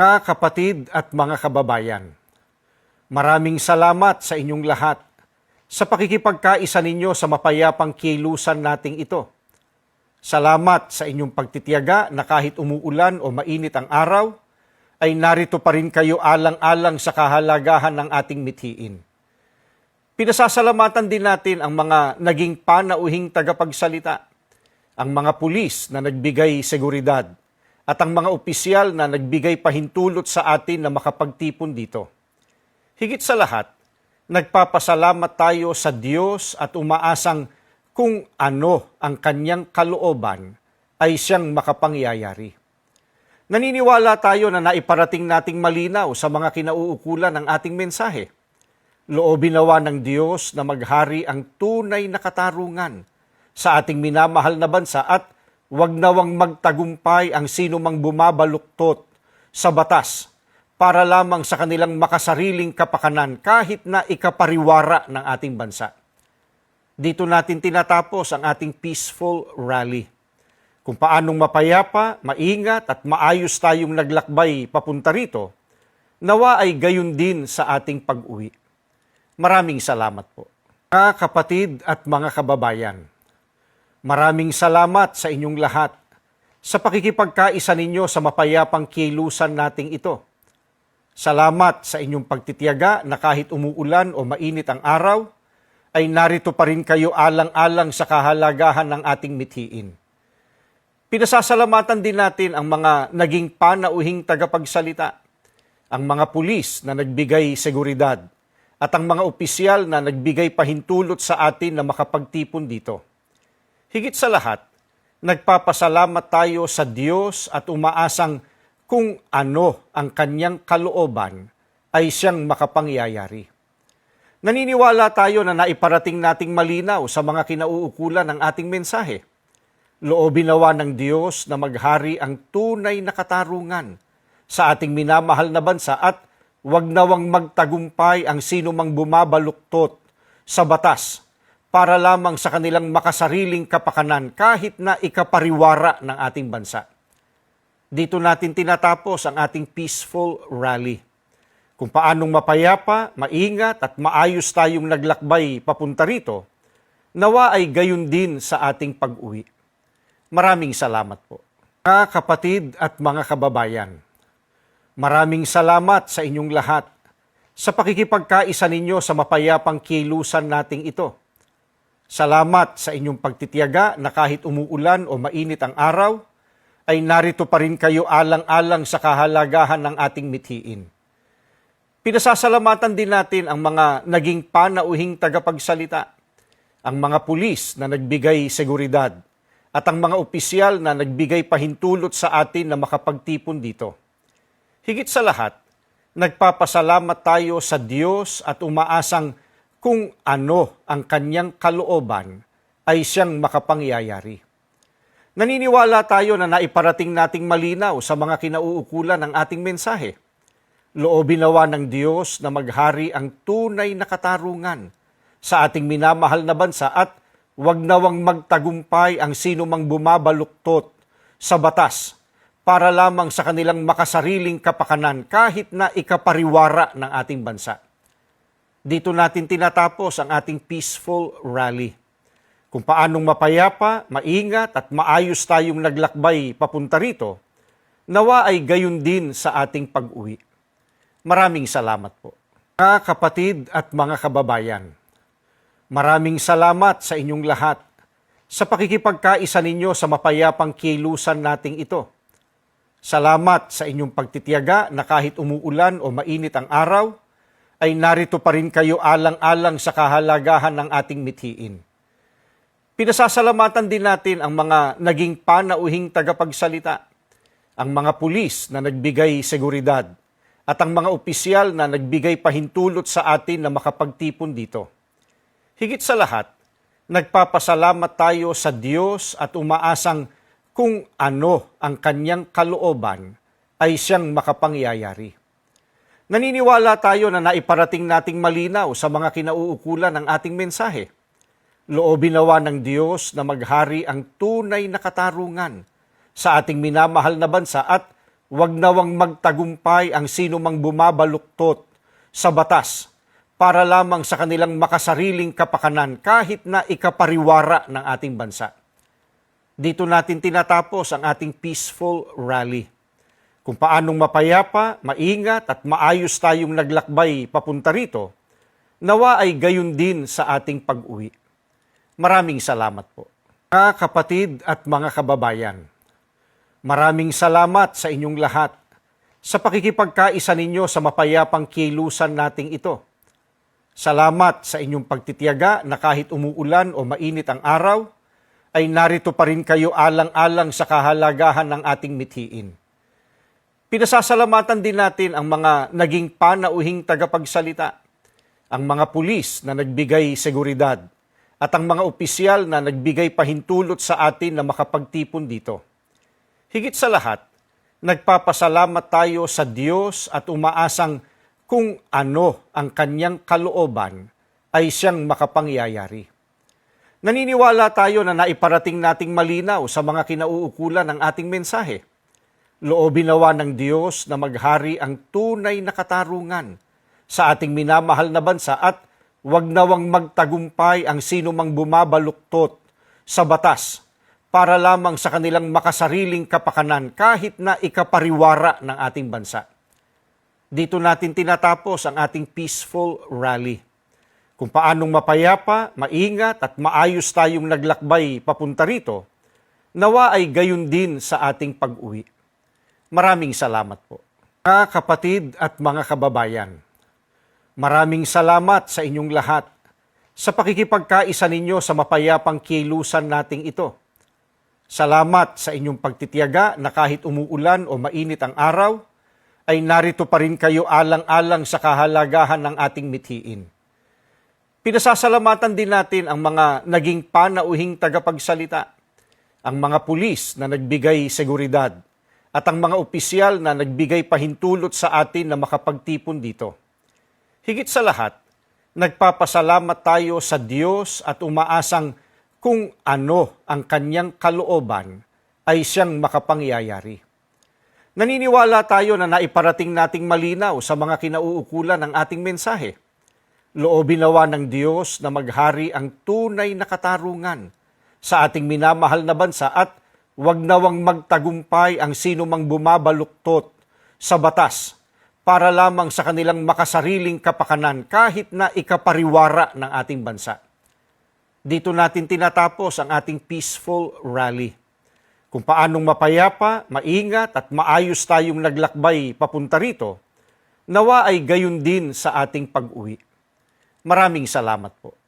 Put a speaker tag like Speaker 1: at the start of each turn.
Speaker 1: Mga kapatid at mga kababayan, maraming salamat sa inyong lahat sa pakikipagkaisa ninyo sa mapayapang kilusan nating ito. Salamat sa inyong pagtitiyaga na kahit umuulan o mainit ang araw, ay narito pa rin kayo alang-alang sa kahalagahan ng ating mithiin. Pinasasalamatan din natin ang mga naging panauhing tagapagsalita, ang mga pulis na nagbigay seguridad, at ang mga opisyal na nagbigay pahintulot sa atin na makapagtipon dito. Higit sa lahat, nagpapasalamat tayo sa Diyos at umaasang kung ano ang kanyang kalooban ay siyang makapangyayari. Naniniwala tayo na naiparating nating malinaw sa mga kinauukulan ng ating mensahe. Loobin nawa ng Diyos na maghari ang tunay na katarungan sa ating minamahal na bansa at wag nawang magtagumpay ang sino mang bumabaluktot sa batas para lamang sa kanilang makasariling kapakanan kahit na ikapariwara ng ating bansa. Dito natin tinatapos ang ating peaceful rally. Kung paanong mapayapa, maingat at maayos tayong naglakbay papunta rito, nawa ay gayon din sa ating pag-uwi. Maraming salamat po. Mga kapatid at mga kababayan, maraming salamat sa inyong lahat sa pakikipagkaisa ninyo sa mapayapang kilusan nating ito. Salamat sa inyong pagtitiyaga na kahit umuulan o mainit ang araw, ay narito pa rin kayo alang-alang sa kahalagahan ng ating mithiin. Pinasasalamatan din natin ang mga naging panauhing tagapagsalita, ang mga pulis na nagbigay seguridad, at ang mga opisyal na nagbigay pahintulot sa atin na makapagtipon dito. Higit sa lahat, nagpapasalamat tayo sa Diyos at umaasang kung ano ang kanyang kalooban ay siyang makapangyayari. Naniniwala tayo na naiparating nating malinaw sa mga kinauukulan ng ating mensahe. Loobin nawa ng Diyos na maghari ang tunay na katarungan sa ating minamahal na bansa at wag nawang magtagumpay ang sino mang bumabaluktot sa batas para lamang sa kanilang makasariling kapakanan kahit na ikapariwara ng ating bansa. Dito natin tinatapos ang ating peaceful rally. Kung paanong mapayapa, maingat at maayos tayong naglakbay papunta rito, nawa ay gayon din sa ating pag-uwi. Maraming salamat po. Mga kapatid at mga kababayan, maraming salamat sa inyong lahat sa pakikipagkaisa ninyo sa mapayapang kilusan nating ito. Salamat sa inyong pagtitiyaga na kahit umuulan o mainit ang araw, ay narito pa rin kayo alang-alang sa kahalagahan ng ating mithiin. Pinasasalamatan din natin ang mga naging panauhing tagapagsalita, ang mga pulis na nagbigay seguridad, at ang mga opisyal na nagbigay pahintulot sa atin na makapagtipon dito. Higit sa lahat, nagpapasalamat tayo sa Diyos at umaasang kung ano ang kanyang kalooban ay siyang makapangyayari. Naniniwala tayo na naiparating nating malinaw sa mga kinauukulan ng ating mensahe. Loobin nawa ng Diyos na maghari ang tunay na katarungan sa ating minamahal na bansa at wag nawang magtagumpay ang sino mang bumabaluktot sa batas para lamang sa kanilang makasariling kapakanan kahit na ikapariwara ng ating bansa. Dito natin tinatapos ang ating peaceful rally. Kung paanong mapayapa, maingat at maayos tayong naglakbay papunta rito, nawa ay gayon din sa ating pag-uwi. Maraming salamat po. Mga kapatid at mga kababayan, maraming salamat sa inyong lahat sa pakikipagkaisa ninyo sa mapayapang kilusan nating ito. Salamat sa inyong pagtitiyaga na kahit umuulan o mainit ang araw, ay narito pa rin kayo alang-alang sa kahalagahan ng ating mithiin. Pinasasalamatan din natin ang mga naging panauhing tagapagsalita, ang mga pulis na nagbigay seguridad, at ang mga opisyal na nagbigay pahintulot sa atin na makapagtipon dito. Higit sa lahat, nagpapasalamat tayo sa Diyos at umaasang kung ano ang kanyang kalooban ay siyang makapangyayari. Naniniwala tayo na naiparating nating malinaw sa mga kinauukulan ng ating mensahe. Loobin nawa ng Diyos na maghari ang tunay na katarungan sa ating minamahal na bansa at wag nawang magtagumpay ang sino mang bumabaluktot sa batas para lamang sa kanilang makasariling kapakanan kahit na ikapariwara ng ating bansa. Dito natin tinatapos ang ating peaceful rally. Kung paanong mapayapa, maingat at maayos tayong naglakbay papunta rito, nawa ay gayon din sa ating pag-uwi. Maraming salamat po. Mga kapatid at mga kababayan, maraming salamat sa inyong lahat sa pakikipagkaisa ninyo sa mapayapang kilusan nating ito. Salamat sa inyong pagtitiyaga na kahit umuulan o mainit ang araw, ay narito pa rin kayo alang-alang sa kahalagahan ng ating mithiin. Pinasasalamatan din natin ang mga naging panauhing tagapagsalita, ang mga pulis na nagbigay seguridad, at ang mga opisyal na nagbigay pahintulot sa atin na makapagtipon dito. Higit sa lahat, nagpapasalamat tayo sa Diyos at umaasang kung ano ang kanyang kalooban ay siyang makapangyayari. Naniniwala tayo na naiparating nating malinaw sa mga kinauukulan ng ating mensahe. Loobin nawa ng Diyos na maghari ang tunay na katarungan sa ating minamahal na bansa at wag nawang magtagumpay ang sino mang bumabaluktot sa batas para lamang sa kanilang makasariling kapakanan kahit na ikapariwara ng ating bansa. Dito natin tinatapos ang ating peaceful rally. Kung paanong mapayapa, maingat at maayos tayong naglakbay papunta rito, nawa ay gayon din sa ating pag-uwi. Maraming salamat po. Mga kapatid at mga kababayan, maraming salamat sa inyong lahat sa pakikipagkaisa ninyo sa mapayapang kilusan nating ito. Salamat sa inyong pagtitiyaga na kahit umuulan o mainit ang araw, ay narito pa rin kayo alang-alang sa kahalagahan ng ating mithiin. Pinasasalamatan din natin ang mga naging panauhing tagapagsalita, ang mga pulis na nagbigay seguridad, at ang mga opisyal na nagbigay pahintulot sa atin na makapagtipon dito. Higit sa lahat, nagpapasalamat tayo sa Diyos at umaasang kung ano ang kanyang kalooban ay siyang makapangyayari. Naniniwala tayo na naiparating nating malinaw sa mga kinauukulan ng ating mensahe. Loobin nawa ng Diyos na maghari ang tunay na katarungan sa ating minamahal na bansa at wag nawang magtagumpay ang sino mang bumabaluktot sa batas para lamang sa kanilang makasariling kapakanan kahit na ikapariwara ng ating bansa. Dito natin tinatapos ang ating peaceful rally. Kung paanong mapayapa, maingat at maayos tayong naglakbay papunta rito, nawa ay gayon din sa ating pag-uwi. Maraming salamat po.